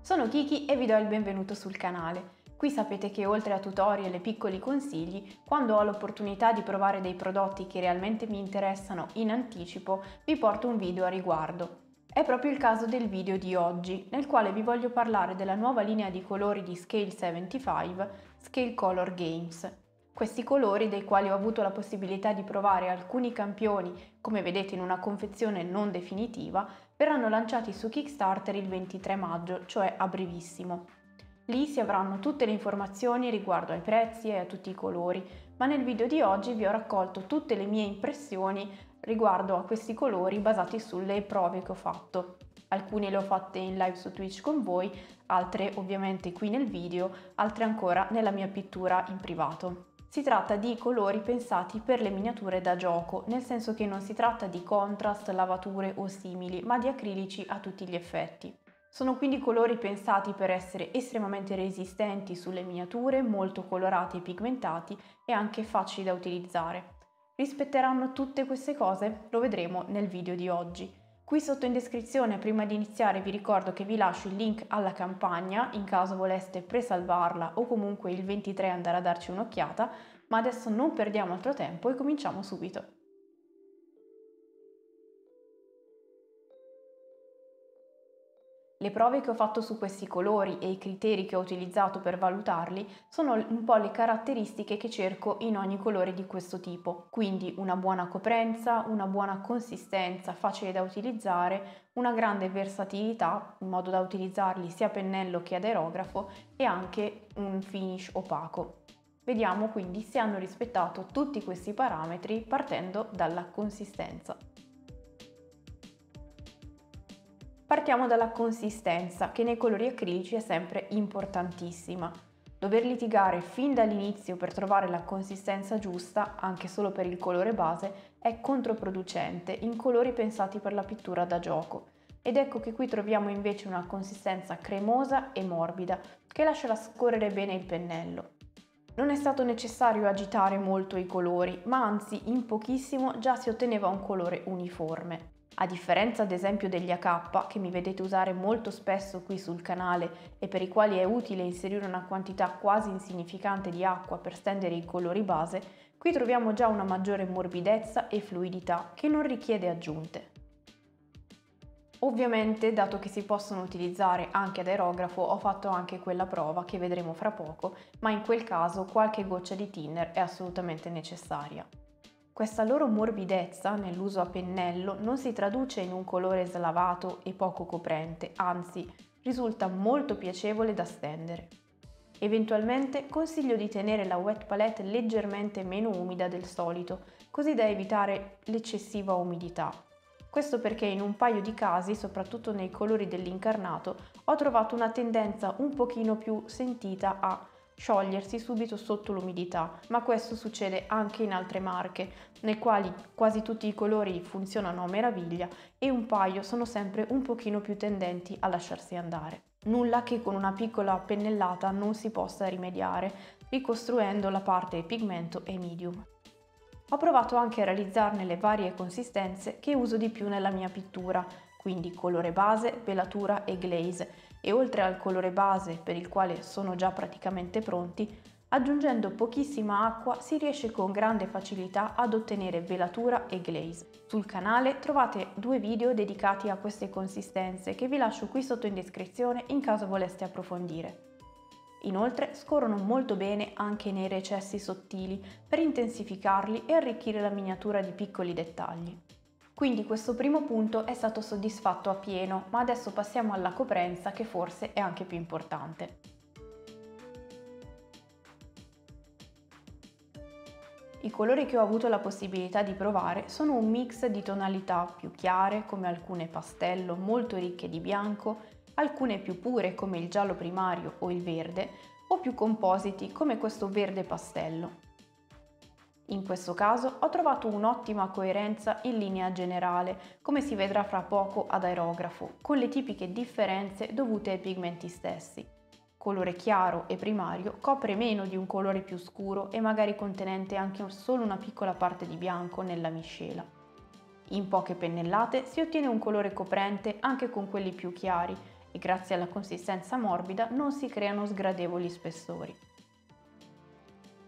sono Kiki e vi do il benvenuto sul canale. Qui sapete che oltre a tutorial e piccoli consigli, quando ho l'opportunità di provare dei prodotti che realmente mi interessano in anticipo, vi porto un video a riguardo. È proprio il caso del video di oggi, nel quale vi voglio parlare della nuova linea di colori di Scale 75, Scale Color Games. Questi colori, dei quali ho avuto la possibilità di provare alcuni campioni, come vedete in una confezione non definitiva, verranno lanciati su Kickstarter il 23 maggio, cioè a brevissimo. Lì si avranno tutte le informazioni riguardo ai prezzi e a tutti i colori, ma nel video di oggi vi ho raccolto tutte le mie impressioni riguardo a questi colori basati sulle prove che ho fatto. Alcune le ho fatte in live su Twitch con voi, altre ovviamente qui nel video, altre ancora nella mia pittura in privato. Si tratta di colori pensati per le miniature da gioco, nel senso che non si tratta di contrast, lavature o simili, ma di acrilici a tutti gli effetti. Sono quindi colori pensati per essere estremamente resistenti sulle miniature, molto colorati e pigmentati e anche facili da utilizzare. Rispetteranno tutte queste cose? Lo vedremo nel video di oggi. Qui sotto in descrizione, prima di iniziare, vi ricordo che vi lascio il link alla campagna in caso voleste presalvarla o comunque il 23 andare a darci un'occhiata, ma adesso non perdiamo altro tempo e cominciamo subito. Le prove che ho fatto su questi colori e i criteri che ho utilizzato per valutarli sono un po' le caratteristiche che cerco in ogni colore di questo tipo, quindi una buona coprenza, una buona consistenza facile da utilizzare, una grande versatilità in modo da utilizzarli sia a pennello che ad aerografo e anche un finish opaco. Vediamo quindi se hanno rispettato tutti questi parametri partendo dalla consistenza. Partiamo dalla consistenza, che nei colori acrilici è sempre importantissima. Dover litigare fin dall'inizio per trovare la consistenza giusta, anche solo per il colore base, è controproducente in colori pensati per la pittura da gioco. Ed ecco che qui troviamo invece una consistenza cremosa e morbida, che lascia scorrere bene il pennello. Non è stato necessario agitare molto i colori, ma anzi in pochissimo già si otteneva un colore uniforme. A differenza ad esempio degli AK, che mi vedete usare molto spesso qui sul canale e per i quali è utile inserire una quantità quasi insignificante di acqua per stendere i colori base, qui troviamo già una maggiore morbidezza e fluidità che non richiede aggiunte. Ovviamente, dato che si possono utilizzare anche ad aerografo, ho fatto anche quella prova che vedremo fra poco, ma in quel caso qualche goccia di thinner è assolutamente necessaria. Questa loro morbidezza nell'uso a pennello non si traduce in un colore slavato e poco coprente, anzi risulta molto piacevole da stendere. Eventualmente consiglio di tenere la wet palette leggermente meno umida del solito, così da evitare l'eccessiva umidità. Questo perché in un paio di casi, soprattutto nei colori dell'incarnato, ho trovato una tendenza un pochino più sentita a sciogliersi subito sotto l'umidità, ma questo succede anche in altre marche, nei quali quasi tutti i colori funzionano a meraviglia e un paio sono sempre un pochino più tendenti a lasciarsi andare. Nulla che con una piccola pennellata non si possa rimediare, ricostruendo la parte pigmento e medium. Ho provato anche a realizzarne le varie consistenze che uso di più nella mia pittura, quindi colore base, velatura e glaze, e oltre al colore base per il quale sono già praticamente pronti, aggiungendo pochissima acqua si riesce con grande facilità ad ottenere velatura e glaze. Sul canale trovate 2 video dedicati a queste consistenze che vi lascio qui sotto in descrizione in caso voleste approfondire. Inoltre scorrono molto bene anche nei recessi sottili per intensificarli e arricchire la miniatura di piccoli dettagli. Quindi questo primo punto è stato soddisfatto appieno, ma adesso passiamo alla coprenza che forse è anche più importante. I colori che ho avuto la possibilità di provare sono un mix di tonalità più chiare, come alcune pastello molto ricche di bianco, alcune più pure come il giallo primario o il verde, o più compositi come questo verde pastello. In questo caso ho trovato un'ottima coerenza in linea generale, come si vedrà fra poco ad aerografo, con le tipiche differenze dovute ai pigmenti stessi. Colore chiaro e primario copre meno di un colore più scuro e magari contenente anche solo una piccola parte di bianco nella miscela. In poche pennellate si ottiene un colore coprente anche con quelli più chiari e grazie alla consistenza morbida non si creano sgradevoli spessori.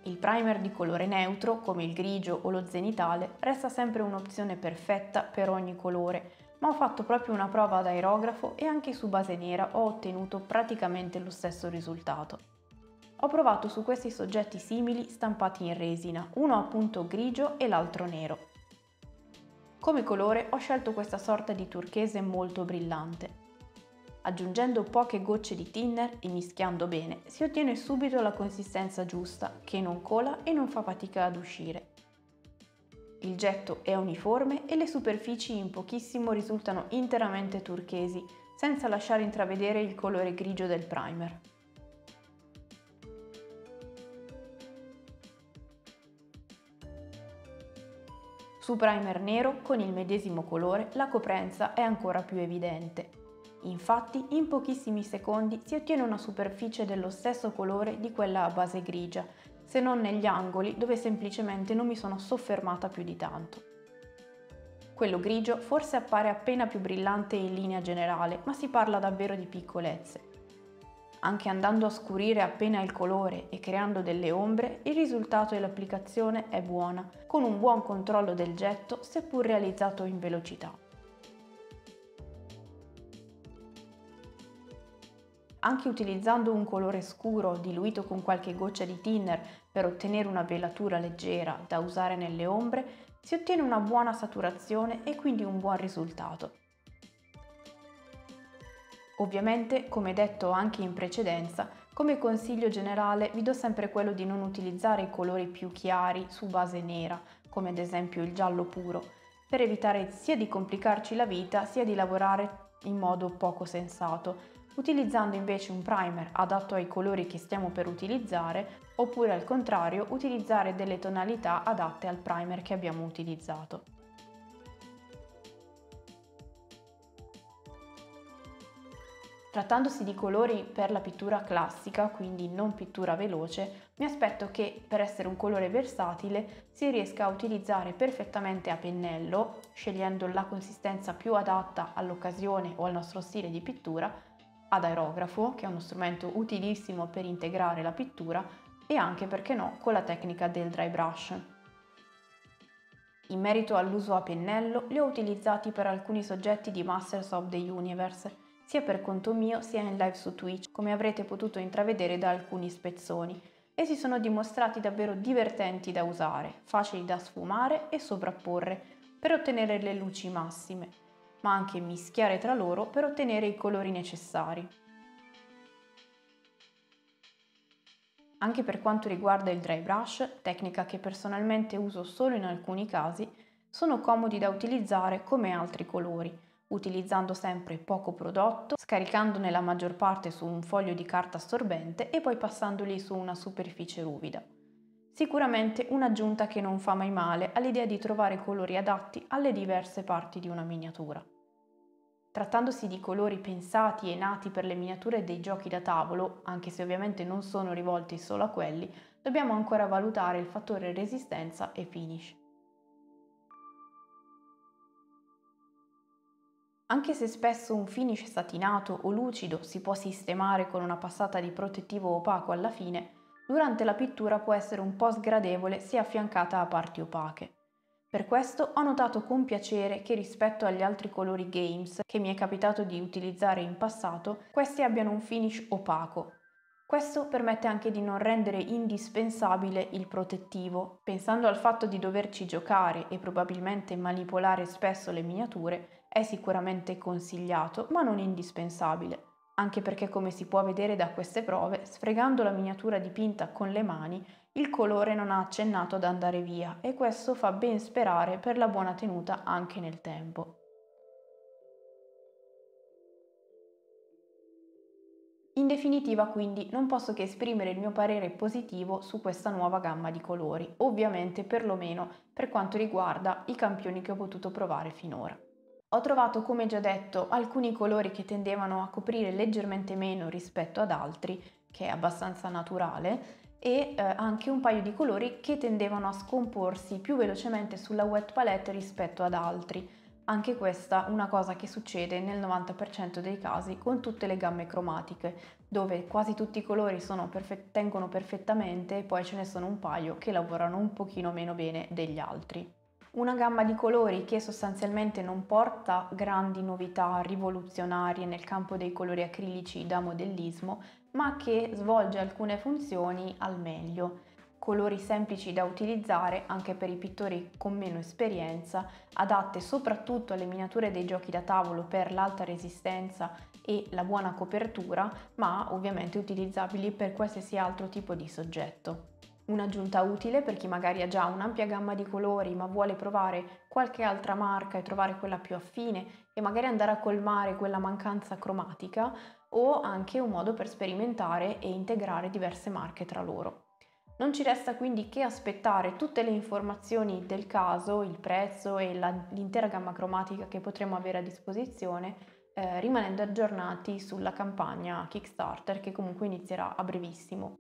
Il primer di colore neutro, come il grigio o lo zenitale, resta sempre un'opzione perfetta per ogni colore, ma ho fatto proprio una prova ad aerografo e anche su base nera ho ottenuto praticamente lo stesso risultato. Ho provato su questi soggetti simili stampati in resina, uno appunto grigio e l'altro nero. Come colore ho scelto questa sorta di turchese molto brillante. Aggiungendo poche gocce di thinner e mischiando bene, si ottiene subito la consistenza giusta, che non cola e non fa fatica ad uscire. Il getto è uniforme e le superfici in pochissimo risultano interamente turchesi, senza lasciare intravedere il colore grigio del primer. Su primer nero, con il medesimo colore, la coprenza è ancora più evidente. Infatti, in pochissimi secondi si ottiene una superficie dello stesso colore di quella a base grigia, se non negli angoli dove semplicemente non mi sono soffermata più di tanto. Quello grigio forse appare appena più brillante in linea generale, ma si parla davvero di piccolezze. Anche andando a scurire appena il colore e creando delle ombre, il risultato dell'applicazione è buona, con un buon controllo del getto, seppur realizzato in velocità. Anche utilizzando un colore scuro diluito con qualche goccia di thinner per ottenere una velatura leggera da usare nelle ombre, si ottiene una buona saturazione e quindi un buon risultato. Ovviamente, come detto anche in precedenza, come consiglio generale vi do sempre quello di non utilizzare i colori più chiari su base nera, come ad esempio il giallo puro, per evitare sia di complicarci la vita sia di lavorare in modo poco sensato, utilizzando invece un primer adatto ai colori che stiamo per utilizzare, oppure al contrario utilizzare delle tonalità adatte al primer che abbiamo utilizzato. Trattandosi di colori per la pittura classica, quindi non pittura veloce, mi aspetto che per essere un colore versatile si riesca a utilizzare perfettamente a pennello, scegliendo la consistenza più adatta all'occasione o al nostro stile di pittura, ad aerografo, che è uno strumento utilissimo per integrare la pittura, e anche, perché no, con la tecnica del dry brush. In merito all'uso a pennello, li ho utilizzati per alcuni soggetti di Masters of the Universe, sia per conto mio sia in live su Twitch, come avrete potuto intravedere da alcuni spezzoni, e si sono dimostrati davvero divertenti da usare, facili da sfumare e sovrapporre per ottenere le luci massime, ma anche mischiare tra loro per ottenere i colori necessari. Anche per quanto riguarda il dry brush, tecnica che personalmente uso solo in alcuni casi, sono comodi da utilizzare come altri colori, utilizzando sempre poco prodotto, scaricandone la maggior parte su un foglio di carta assorbente e poi passandoli su una superficie ruvida. Sicuramente un'aggiunta che non fa mai male all'idea di trovare colori adatti alle diverse parti di una miniatura. Trattandosi di colori pensati e nati per le miniature dei giochi da tavolo, anche se ovviamente non sono rivolti solo a quelli, dobbiamo ancora valutare il fattore resistenza e finish. Anche se spesso un finish satinato o lucido si può sistemare con una passata di protettivo opaco alla fine, durante la pittura può essere un po' sgradevole se affiancata a parti opache. Per questo ho notato con piacere che rispetto agli altri colori games che mi è capitato di utilizzare in passato, questi abbiano un finish opaco. Questo permette anche di non rendere indispensabile il protettivo, pensando al fatto di doverci giocare e probabilmente manipolare spesso le miniature. È sicuramente consigliato, ma non indispensabile, anche perché, come si può vedere da queste prove, sfregando la miniatura dipinta con le mani, il colore non ha accennato ad andare via e questo fa ben sperare per la buona tenuta anche nel tempo. In definitiva, quindi, non posso che esprimere il mio parere positivo su questa nuova gamma di colori, ovviamente perlomeno per quanto riguarda i campioni che ho potuto provare finora. Ho trovato, come già detto, alcuni colori che tendevano a coprire leggermente meno rispetto ad altri, che è abbastanza naturale, e anche un paio di colori che tendevano a scomporsi più velocemente sulla wet palette rispetto ad altri, Anche questa una cosa che succede nel 90% dei casi con tutte le gamme cromatiche, dove quasi tutti i colori tengono perfettamente e poi ce ne sono un paio che lavorano un pochino meno bene degli altri. Una gamma di colori che sostanzialmente non porta grandi novità rivoluzionarie nel campo dei colori acrilici da modellismo, ma che svolge alcune funzioni al meglio. Colori semplici da utilizzare anche per i pittori con meno esperienza, adatte soprattutto alle miniature dei giochi da tavolo per l'alta resistenza e la buona copertura, ma ovviamente utilizzabili per qualsiasi altro tipo di soggetto. Un'aggiunta utile per chi magari ha già un'ampia gamma di colori ma vuole provare qualche altra marca e trovare quella più affine e magari andare a colmare quella mancanza cromatica, o anche un modo per sperimentare e integrare diverse marche tra loro. Non ci resta quindi che aspettare tutte le informazioni del caso, il prezzo e l'intera gamma cromatica che potremo avere a disposizione, rimanendo aggiornati sulla campagna Kickstarter che comunque inizierà a brevissimo.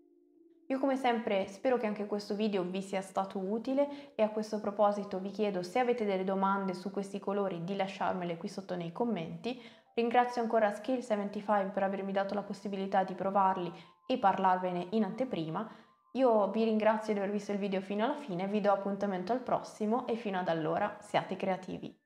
Io come sempre spero che anche questo video vi sia stato utile e a questo proposito vi chiedo, se avete delle domande su questi colori, di lasciarmele qui sotto nei commenti. Ringrazio ancora Skill75 per avermi dato la possibilità di provarli e parlarvene in anteprima. Io vi ringrazio di aver visto il video fino alla fine, vi do appuntamento al prossimo e fino ad allora siate creativi.